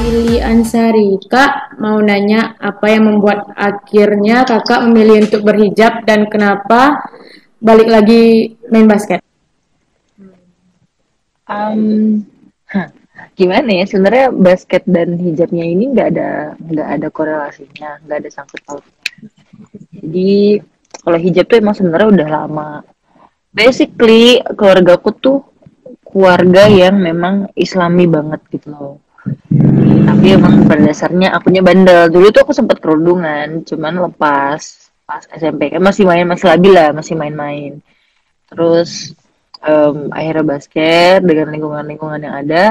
Lili Ansari. Kak, mau nanya apa yang membuat akhirnya kakak memilih untuk berhijab dan kenapa balik lagi main basket? Um, hah, Gimana ya? Sebenarnya basket dan hijabnya ini nggak ada korelasinya, nggak ada sangkut pautnya. Jadi kalau hijab tuh emang sebenarnya udah lama. Basically keluargaku tuh keluarga yang memang Islami banget gitu loh. Tapi emang pada dasarnya akunya bandel. Dulu tuh aku sempat kerudungan, cuman lepas pas SMP kan masih main, masih labil lah, masih main-main. Terus akhirnya basket dengan lingkungan-lingkungan yang ada.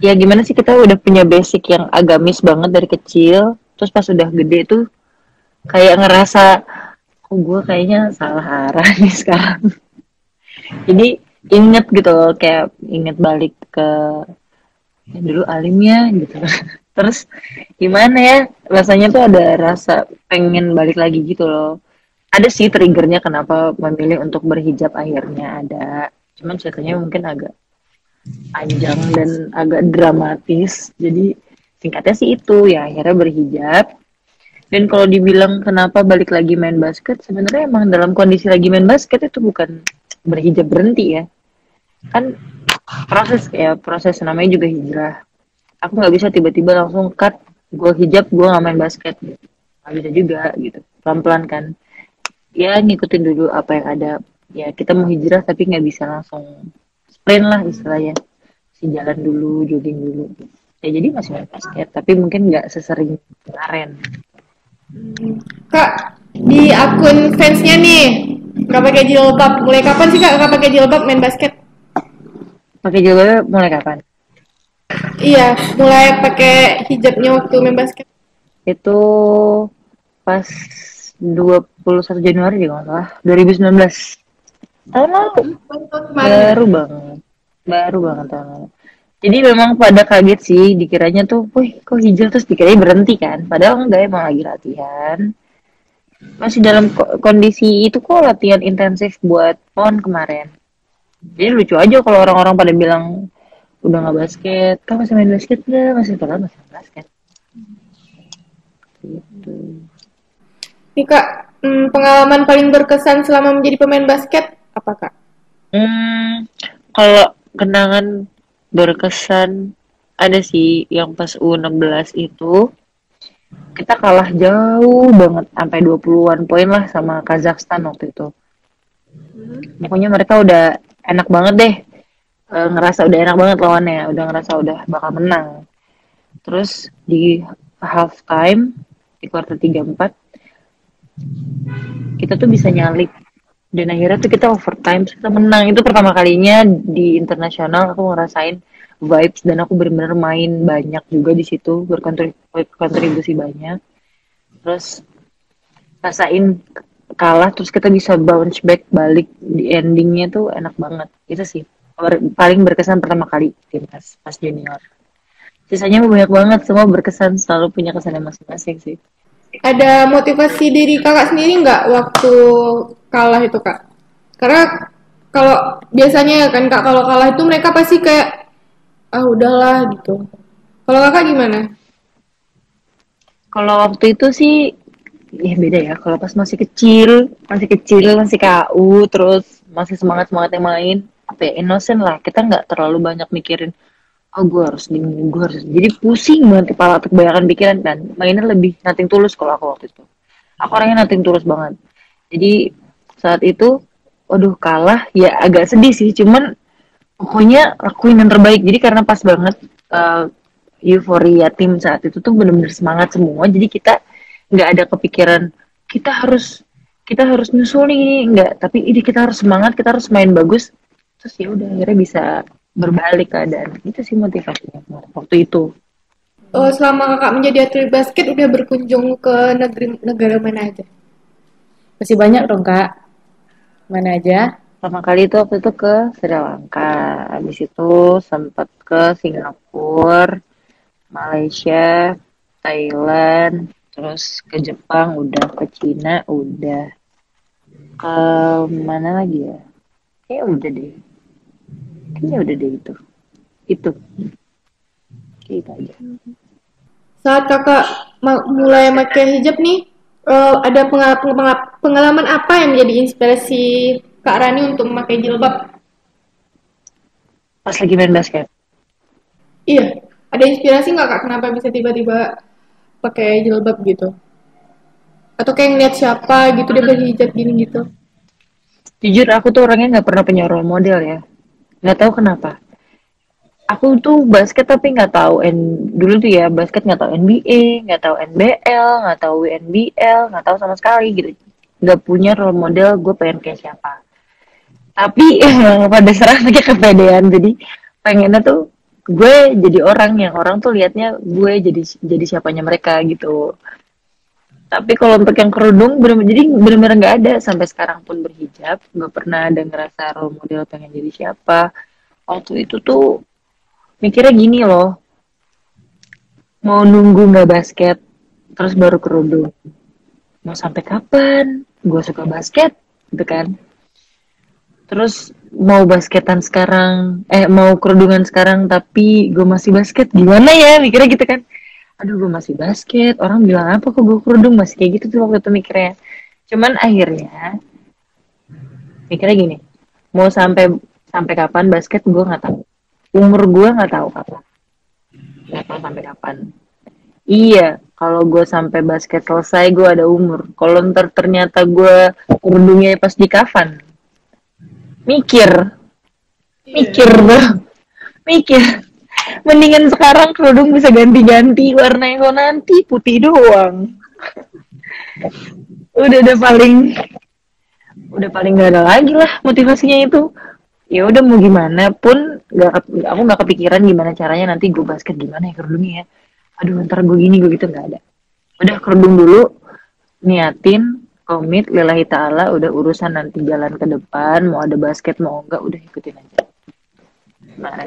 Ya gimana sih, kita udah punya basic yang agamis banget dari kecil. Terus pas udah gede tuh kayak ngerasa, oh gue kayaknya salah arah nih sekarang. Jadi inget gitu loh, kayak inget balik ke ya dulu alimnya gitu. Terus gimana ya, rasanya tuh ada rasa pengen balik lagi gitu loh. Ada sih triggernya kenapa memilih untuk berhijab, akhirnya ada. Cuman ceritanya mungkin agak panjang dan agak dramatis. Jadi singkatnya sih itu ya, akhirnya berhijab. Dan kalau dibilang kenapa balik lagi main basket, sebenarnya emang dalam kondisi lagi main basket itu bukan berhijab berhenti ya. Kan proses, ya proses namanya juga hijrah. Aku nggak bisa tiba-tiba langsung cut, gue hijab gue nggak main basket gitu. Nggak bisa juga gitu, pelan-pelan kan. Ya ngikutin dulu apa yang ada. Ya kita mau hijrah tapi nggak bisa langsung sprint lah istilahnya, si jalan dulu, jogging dulu. Ya jadi masih main basket, tapi mungkin nggak sesering kemarin. Kak, di akun fansnya nih, nggak pakai jilbab. Mulai kapan sih kak nggak pakai jilbab main basket? Pakai jilbab mulai kapan? Iya, mulai pakai hijabnya waktu main basket. Itu pas 21 Januari deh kalau nggak salah, 2019. Tahun lalu, Tahun kemarin ya. baru banget. Baru banget tahun lalu. Jadi memang pada kaget sih, dikiranya tuh, wih kok hijau, terus dikiranya berhenti kan. Padahal enggak, emang lagi latihan. Masih dalam kondisi itu kok, latihan intensif buat PON kemarin. Jadi lucu aja kalau orang-orang pada bilang udah nggak basket, kan masih main basket nggak? Masih, padahal masih main basket. Gitu. Nih kak, pengalaman paling berkesan selama menjadi pemain basket apa kak? Hmm, Kalau kenangan berkesan ada sih yang pas U16 itu kita kalah jauh banget sampai 20-an poin lah sama Kazakhstan waktu itu. Pokoknya mereka udah enak banget deh. Ngerasa udah enak banget lawannya, udah ngerasa udah bakal menang. Terus di half time, di kuarter 3-4, kita tuh bisa nyalip, dan akhirnya tuh kita overtime, terus kita menang. Itu pertama kalinya di internasional aku ngerasain vibes, dan aku benar-benar main banyak juga di situ, berkontribusi banyak. Terus rasain kalah, terus kita bisa bounce back balik di endingnya tuh enak banget. Itu sih paling berkesan pertama kali timnas pas junior. Sisanya banyak banget, semua berkesan, selalu punya kesannya masing-masing sih. Ada motivasi diri kakak sendiri nggak waktu kalah itu kak? Karena kalau biasanya ya kan kak kalau kalah itu mereka pasti kayak ah udahlah gitu. Kalau kakak gimana? Kalau waktu itu sih ya beda ya. Kalau pas masih kecil, masih KU, terus masih semangat semangatnya main, apa ya, innocent lah. Kita nggak terlalu banyak mikirin, oh gue harus gini, gue harus. Jadi pusing banget kepala tuh, kebanyakan pikiran, dan mainnya lebih nating tulus kalau aku waktu itu. Aku orangnya nating tulus banget. Jadi saat itu, waduh kalah, ya agak sedih sih. Cuman pokoknya lakuin yang terbaik. Jadi karena pas banget uh, euforia tim saat itu tuh bener-bener semangat semua. Jadi kita nggak ada kepikiran kita harus kita harus nyusul nih, nggak. Tapi ini kita harus semangat, kita harus main bagus. Terus ya udah akhirnya bisa berbalik keadaan. Itu sih motivasinya waktu itu. Oh, selama kakak menjadi atlet basket udah berkunjung ke negeri negara mana aja? Masih banyak dong kak. Mana aja? Pertama kali itu waktu itu ke Sri Lanka, habis itu sempat ke Singapura, Malaysia, Thailand, terus ke Jepang udah, ke Cina udah, ke mana lagi ya? Kayaknya udah deh. Kayaknya udah deh itu. Itu. Gitu aja. Saat kakak mulai pakai hijab nih, ada pengalaman apa yang menjadi inspirasi Kak Rani untuk memakai jilbab? Pas lagi main basket. Iya, ada inspirasi nggak Kak kenapa bisa tiba-tiba pakai jilbab gitu? Atau kayak ngeliat siapa gitu dia berhijab gini gitu? Jujur aku tuh orangnya nggak pernah punya role model ya. Nggak tahu kenapa. Aku tuh basket tapi nggak tahu dulu tuh ya basket nggak tahu NBA, nggak tahu NBL, nggak tahu WNBL, nggak tahu sama sekali gitu. Nggak punya role model gue pengen kayak siapa. Tapi pada serangnya kepedean jadi pengennya tuh gue jadi orang yang orang tuh liatnya gue jadi siapanya mereka gitu. Tapi kalau untuk yang kerudung jadi bener-bener nggak ada sampai sekarang pun berhijab nggak pernah ada ngerasa role model pengen jadi siapa. Waktu itu tuh mikirnya gini loh, mau nunggu nggak basket terus baru kerudung. Mau sampai kapan? Gue suka basket, gitu kan? Terus mau basketan sekarang, mau kerudungan sekarang tapi gue masih basket, gimana ya? Mikirnya gitu kan? Aduh gue masih basket, orang bilang apa kok gue kerudung masih kayak gitu tuh waktu itu mikirnya. Cuman akhirnya mikirnya gini, mau sampai sampai kapan basket gue nggak tahu, umur gue nggak tahu kapan, nggak tahu sampai kapan. Iya, kalau gue sampai basket selesai gue ada umur. Kalau ntar ternyata gue kerudungnya pas di kafan, mikir, mikir tuh, mikir. Mendingan sekarang kerudung bisa ganti-ganti warnanya kalau nanti putih doang. Udah paling gak ada lagi lah motivasinya itu. Ya udah mau gimana pun aku nggak kepikiran gimana caranya nanti gue basket gimana ya kerudungnya ya. Aduh ntar gue gini gue gitu nggak ada. Udah kerudung dulu, niatin, komit, lillahi ta'ala, udah urusan nanti jalan ke depan, mau ada basket mau enggak, udah ikutin aja. Nah,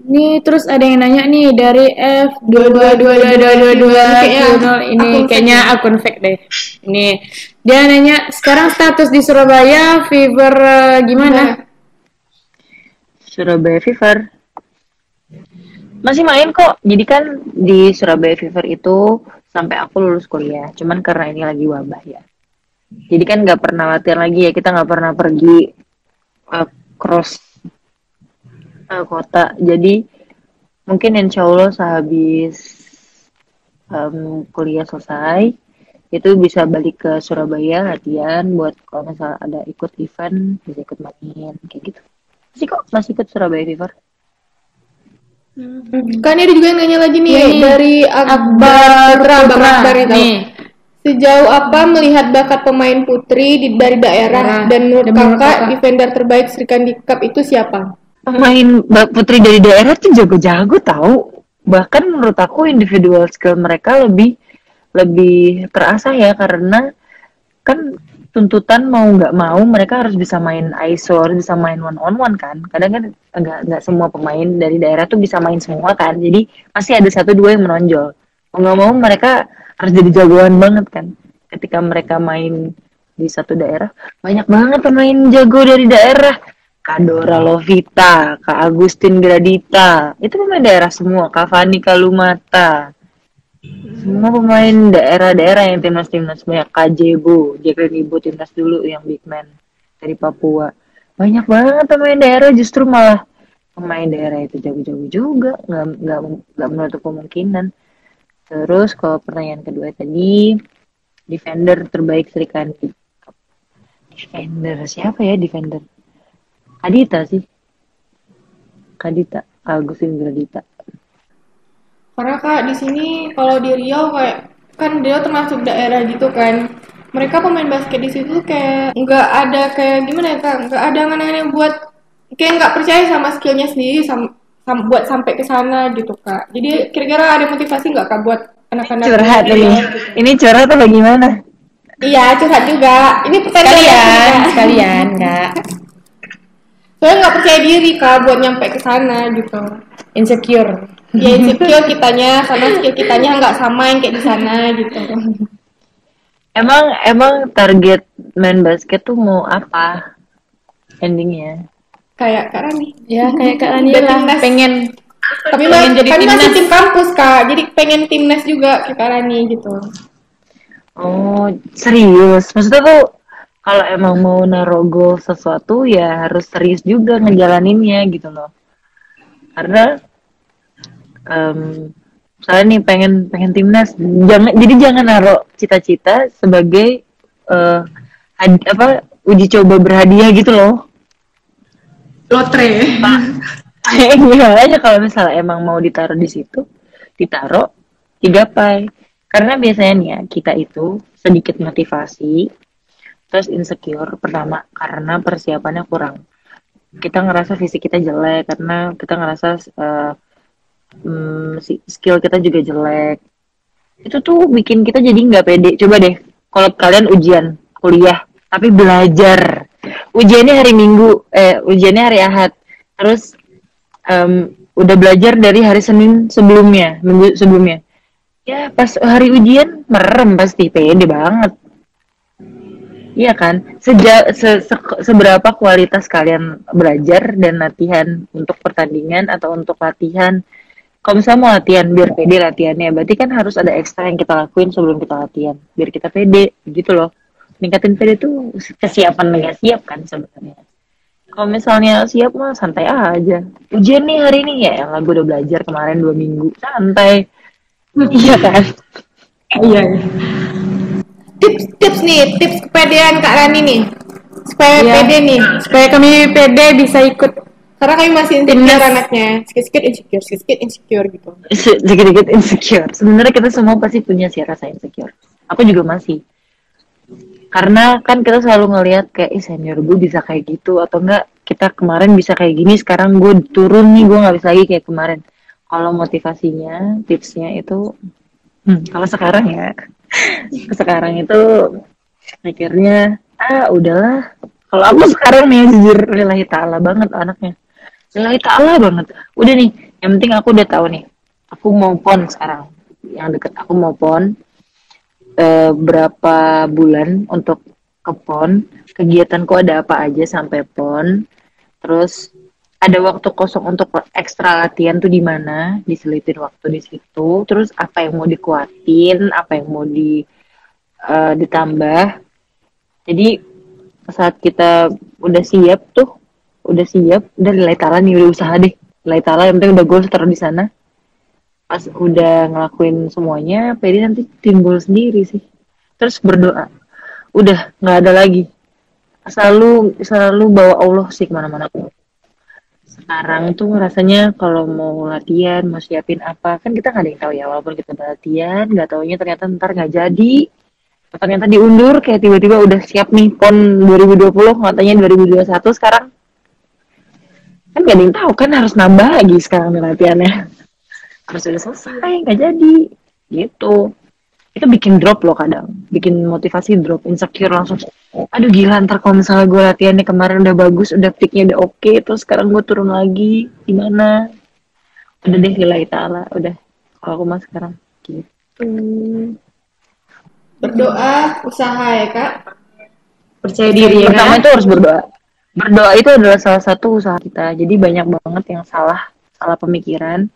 Nih terus ada yang nanya nih dari F222222 ini kayaknya akun fake deh. Ini dia nanya sekarang status di Surabaya fever gimana? Surabaya Fever. Masih main kok. Jadi kan di Surabaya Fever itu sampai aku lulus kuliah. Cuman karena ini lagi wabah ya. Jadi kan nggak pernah latihan lagi ya. Kita nggak pernah pergi cross kota. Jadi mungkin insya Allah sehabis kuliah selesai itu bisa balik ke Surabaya latihan buat kalau misalnya ada ikut event bisa ikut main kayak gitu. Masih ikut Surabaya Fever. Kan ada juga yang nanya lagi nih dari Akbar Akbar itu. Sejauh apa melihat bakat pemain putri dari daerah dan menurut kakak defender terbaik Sri Cup itu siapa? Pemain putri dari daerah tuh jago-jago tahu. Bahkan menurut aku individual skill mereka lebih terasa ya karena kan tuntutan mau nggak mau mereka harus bisa main ISO, harus bisa main one on one kan. Kadang kan nggak semua pemain dari daerah tuh bisa main semua kan. Jadi pasti ada satu dua yang menonjol. Mau nggak mau mereka harus jadi jagoan banget kan. Ketika mereka main di satu daerah, banyak banget pemain jago dari daerah. Kak Dora Lovita, Kak Agustin Gradita, itu pemain daerah semua. Kak Fani Kalumata, semua pemain daerah-daerah yang timnas-timnas banyak. Kajebo, Jacqueline Ibu timnas dulu yang big man dari Papua. Banyak banget pemain daerah justru malah pemain daerah itu jago-jago juga, nggak menutup kemungkinan. Terus kalau pertanyaan kedua tadi, defender terbaik Sri Kandi. Defender siapa ya defender? Kadita sih. Kadita, Agustin Gradita. Karena kak di sini kalau di Riau kayak kan Riau termasuk daerah gitu kan. Mereka pemain basket di situ kayak nggak ada kayak gimana ya kak? Nggak ada angan-angan yang buat kayak nggak percaya sama skillnya sendiri buat sampai ke sana gitu kak. Jadi kira-kira ada motivasi nggak kak buat anak-anak? Curhat ini. Ini curhat atau gimana? Iya curhat juga. Ini pertanyaan sekalian kak. Soalnya nggak percaya diri kak buat nyampe ke sana gitu. Insecure. Ya insecure kitanya sama skill kitanya nggak sama yang kayak di sana gitu. Emang target main basket tuh mau apa endingnya? kayak Kak Rani. Ya kayak Kak Rani Udah lah, timnas. pengen Tapi pengen jadi kami masih timnas. tim kampus Kak, jadi pengen timnas juga kayak Kak Rani gitu. Oh, serius. Maksudnya tuh kalau emang mau naruh goal sesuatu ya harus serius juga ngejalaninnya gitu loh. Karena em misalnya nih pengen timnas, jangan naruh cita-cita sebagai eh uji coba berhadiah gitu loh. Lotre. Gimana aja kalau misalnya emang mau ditaruh di situ, ditaruh, digapai. Karena biasanya nih ya, kita itu sedikit motivasi, terus insecure pertama karena persiapannya kurang. Kita ngerasa fisik kita jelek karena kita ngerasa skill kita juga jelek. Itu tuh bikin kita jadi nggak pede. Coba deh, kalau kalian ujian kuliah, tapi belajar. Ujiannya hari Minggu, ujiannya hari Ahad. Terus udah belajar dari hari Senin sebelumnya, minggu sebelumnya. Ya pas hari ujian merem pasti pede banget. Iya kan? Seberapa kualitas kalian belajar dan latihan untuk pertandingan atau untuk latihan. Kalau misalnya mau latihan biar pede latihannya, berarti kan harus ada ekstra yang kita lakuin sebelum kita latihan, biar kita pede, gitu loh. Ningkatin pede tuh kesiapan nggak siap kan sebenarnya. Kalau misalnya siap mah santai aja. Ujian nih hari ini ya, gue udah belajar kemarin 2 minggu, santai. Iya kan? Iya. Tips nih, tips kepedean Kak Rani nih. Supaya Iya. pede nih. Supaya kami pede bisa ikut. Karena kami masih insecure Timnas. anaknya. Sedikit insecure gitu. Sedikit-sedikit insecure. Sebenarnya kita semua pasti punya sih rasa insecure. Aku juga masih. Karena kan kita selalu ngelihat kayak senior gue bisa kayak gitu atau enggak kita kemarin bisa kayak gini sekarang gue turun nih gue nggak bisa lagi kayak kemarin. Kalau motivasinya tipsnya itu kalau sekarang ya sekarang itu mikirnya udahlah. Kalau aku sekarang nih jujur lillahi ta'ala banget anaknya. Lillahi ta'ala banget. Udah nih, yang penting aku udah tahu nih. Aku mau pon sekarang. Yang deket aku mau pon berapa bulan untuk ke pon. Kegiatanku ada apa aja sampai pon. Terus ada waktu kosong untuk ekstra latihan tuh di mana, diselitin waktu di situ. Terus apa yang mau dikuatin, apa yang mau ditambah. Jadi saat kita udah siap, udah nilai tala nih, udah usaha deh. Nilai tala yang penting udah goals taruh di sana. Pas udah ngelakuin semuanya, pede nanti timbul sendiri sih. Terus berdoa. Udah nggak ada lagi. Selalu bawa Allah sih kemana-mana. Sekarang tuh rasanya kalau mau latihan, mau siapin apa, kan kita nggak ada yang tahu ya. Walaupun kita latihan, nggak taunya ternyata ntar nggak jadi. Ternyata diundur, kayak tiba-tiba udah siap nih PON 2020, katanya 2021 sekarang. Kan gak ada yang tahu kan harus nambah lagi sekarang nih latihannya. Harus udah selesai, nggak jadi. Gitu. Itu bikin drop loh kadang. Bikin motivasi drop, insecure langsung. Aduh gila, ntar kalau misalnya gue latihannya kemarin udah bagus, udah peaknya udah oke, terus sekarang gue turun lagi, gimana? Udah deh, lillahi ta'ala, udah. Kalau aku mah sekarang gitu. Berdoa, usaha ya Kak. Percaya diri ya Pertama kan? itu harus berdoa. Berdoa itu adalah salah satu usaha kita. Jadi banyak banget yang salah pemikiran.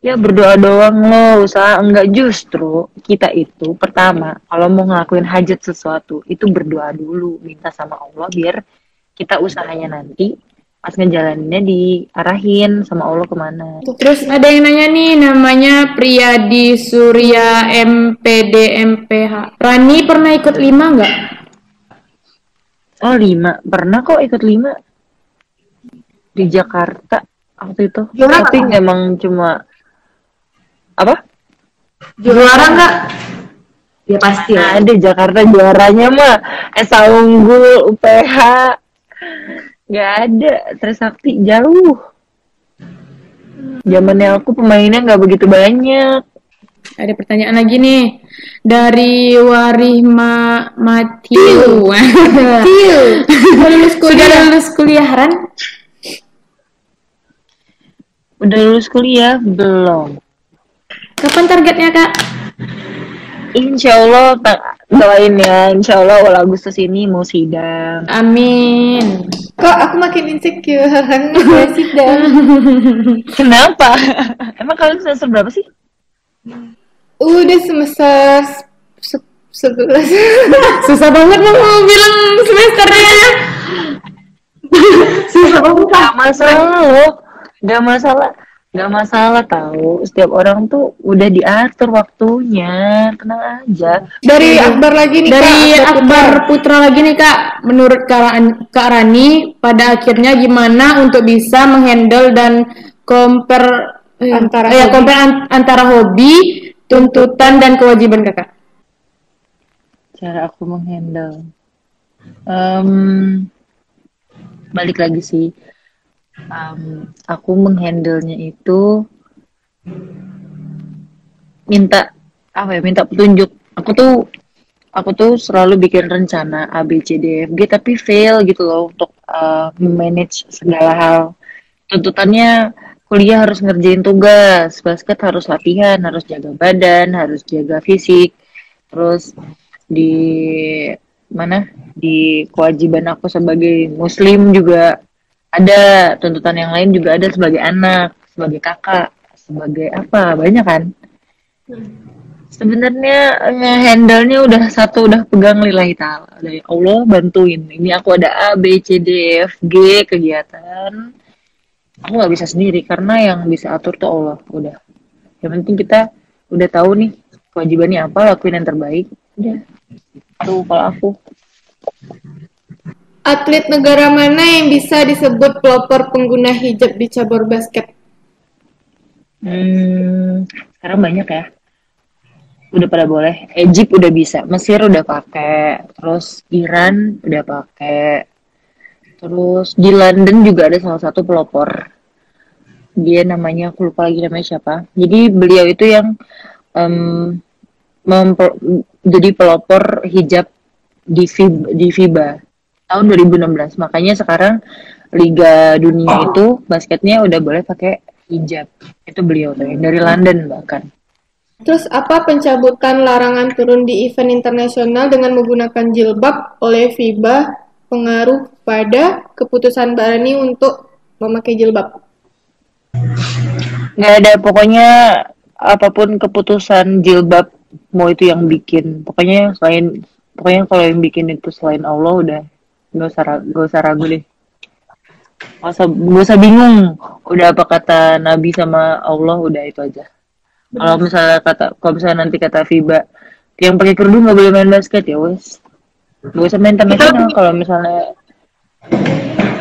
Ya berdoa doang loh, usaha enggak, justru kita itu pertama kalau mau ngelakuin hajat sesuatu itu berdoa dulu, minta sama Allah biar kita usahanya nanti pas ngejalaninnya diarahin sama Allah kemana. Terus ada yang nanya nih, namanya Priyadi Surya MPD MPH. Rani pernah ikut 5 nggak? Oh 5, pernah kok ikut 5 di Jakarta waktu itu. Juara Tapi nggak? emang cuma apa? Juara nggak? Ya pasti lah. Ada Jakarta juaranya mah Esa Unggul, UPH. Gak ada, Trisakti jauh. Zamannya aku pemainnya nggak begitu banyak. Ada pertanyaan lagi nih dari Warihma Matiu. Sudah lulus kuliah Ran? Udah lulus kuliah belum? Kapan targetnya Kak? Insya Allah doain ya. Insya Allah awal Agustus ini mau sidang. Amin. Kok aku makin insecure ya sidang. Kenapa? Emang kalian semester berapa sih? Udah semester 11. Susah banget mau bilang semesternya. Susah banget. Gak masalah loh. Gak masalah tahu. Setiap orang tuh udah diatur waktunya. Tenang aja. Dari Akbar lagi nih Dari Kak. Akbar Putra lagi nih Kak, menurut Kak Rani pada akhirnya gimana untuk bisa menghandle dan compare antara hobi, tuntutan dan kewajiban Kakak? Cara aku menghandle. Balik lagi sih. Aku menghandlenya itu minta petunjuk. Aku tuh selalu bikin rencana A B C D F G tapi fail gitu loh untuk manage segala hal. Tuntutannya kuliah harus ngerjain tugas, basket harus latihan, harus jaga badan, harus jaga fisik. Terus di di kewajiban aku sebagai muslim juga ada, tuntutan yang lain juga ada sebagai anak, sebagai kakak, sebagai apa, banyak kan. Sebenarnya handle-nya udah pegang lillahi ta'ala. Dari Allah bantuin. Ini aku ada A, B, C, D, F, G kegiatan. Aku nggak bisa sendiri karena yang bisa atur tuh Allah. Udah. Yang penting kita udah tahu nih kewajibannya apa, lakuin yang terbaik. Udah. Tuh kalau aku. Atlet negara mana yang bisa disebut pelopor pengguna hijab di cabur basket? Sekarang banyak ya. Udah pada boleh. Egypt udah bisa, Mesir udah pakai, terus Iran udah pakai, terus di London juga ada salah satu pelopor. Dia namanya, aku lupa lagi namanya siapa. Jadi beliau itu yang jadi pelopor hijab di FIBA tahun 2016. Makanya sekarang Liga Dunia itu basketnya udah boleh pakai hijab. Itu beliau tuh yang dari London bahkan. Terus apa pencabutan larangan turun di event internasional dengan menggunakan jilbab oleh FIBA pengaruh pada keputusan Mbak Rani untuk memakai jilbab? Nggak ada, pokoknya apapun keputusan jilbab mau itu yang bikin. Pokoknya kalau yang bikin itu selain Allah udah nggak usah ragu deh. Nggak usah bingung. Udah apa kata Nabi sama Allah, udah itu aja. Kalau misalnya nanti kata FIBA yang pakai kerudung nggak boleh main basket, ya wes nggak usah main internasional. Kalau misalnya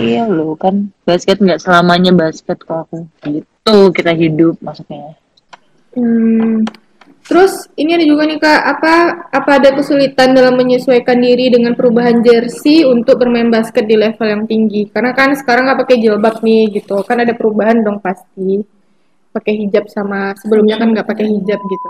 iya lo kan basket nggak selamanya basket kok, aku gitu kita hidup maksudnya. Terus ini ada juga nih Kak, apa ada kesulitan dalam menyesuaikan diri dengan perubahan jersey untuk bermain basket di level yang tinggi? Karena kan sekarang nggak pakai jilbab nih gitu, kan ada perubahan dong pasti. Pakai hijab sama sebelumnya kan nggak pakai hijab gitu.